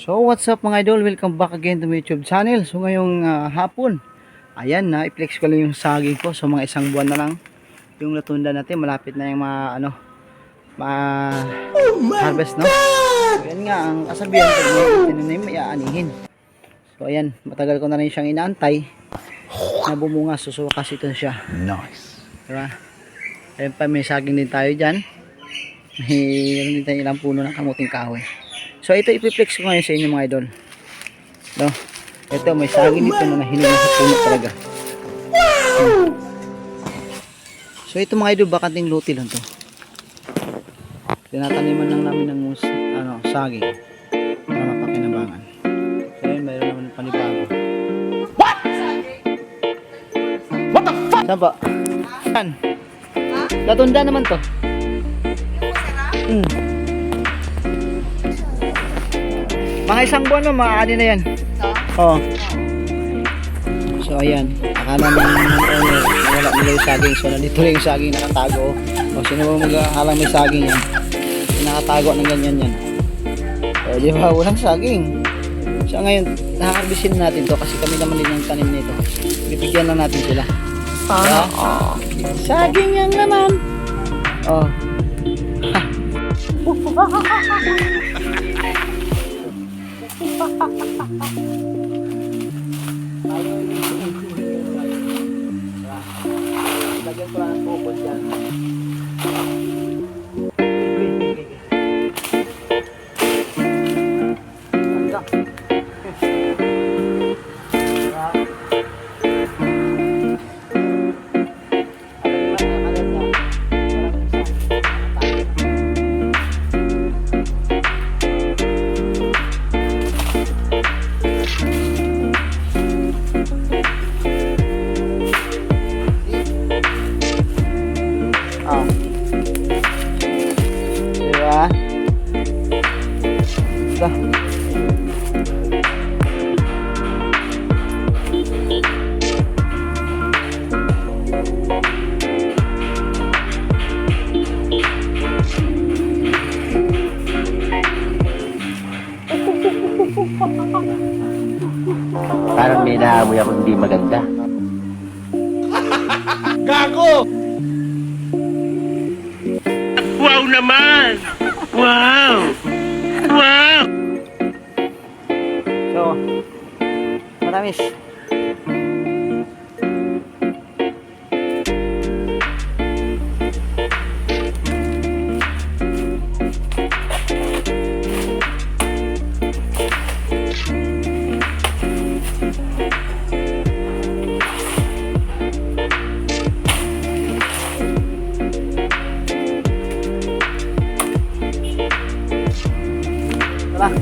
So what's up mga idol, welcome back again to my YouTube channel. So ngayong hapon, ayan na, i-flex ko lang yung saging ko. So mga isang buwan na lang yung natunda natin, malapit na yung harvest, no? So yan nga, ang kasabihan pag may tinanim, may aanihin. So ayan, matagal ko na rin siyang inaantay na bumunga, susuwakas ito siya. Nice. Diba? Ayan pa, may saging din tayo dyan. Mayroon din tayo ilang puno ng kamuting kahoy. So ito ipiplex ko ngayon sa inyo mga idol. No? Ito may saging dito na nahinog na sa puno talaga. So ito mga idol, bakanting luti lang to. Tinataniman lang namin ng saging para mapakinabangan. So yun, mayroon naman ng panibago. What? What the fuck? Saan ba? Yan. Natunda naman to. Mga isang buwan no, maaani na yan. Oo. So ayan, akala naman wala nila yung saging. So nandito rin yung saging nakatago. O sino ba maghahalang may saging yan? Nakatago ng ganyan yan. O di ba, walang saging. So ngayon, nakakarbisin natin to kasi kami naman din yung tanim nito. Bibigyan lang natin sila. Saging yan naman. Oh. Lagyan ko lang ang popot dyan. Diba? Parang may naamoy ako hindi maganda. Gago! Wow naman! Wow! Wow! So, matamis. Tara.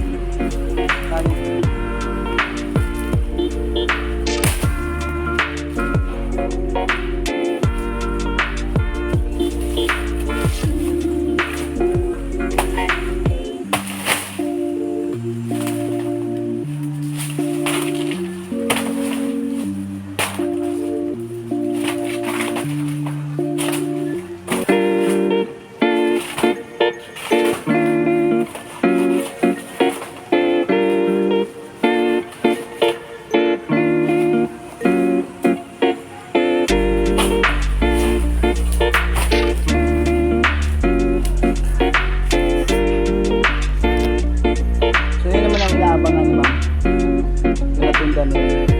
Abangan ni ma'am yung natunda na yun.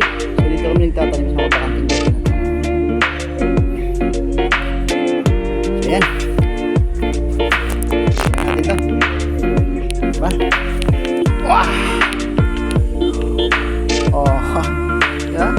So dito kami nagtatanim sa mga bakanting luti na so yan natin to, diba? Wow! Oh, diba?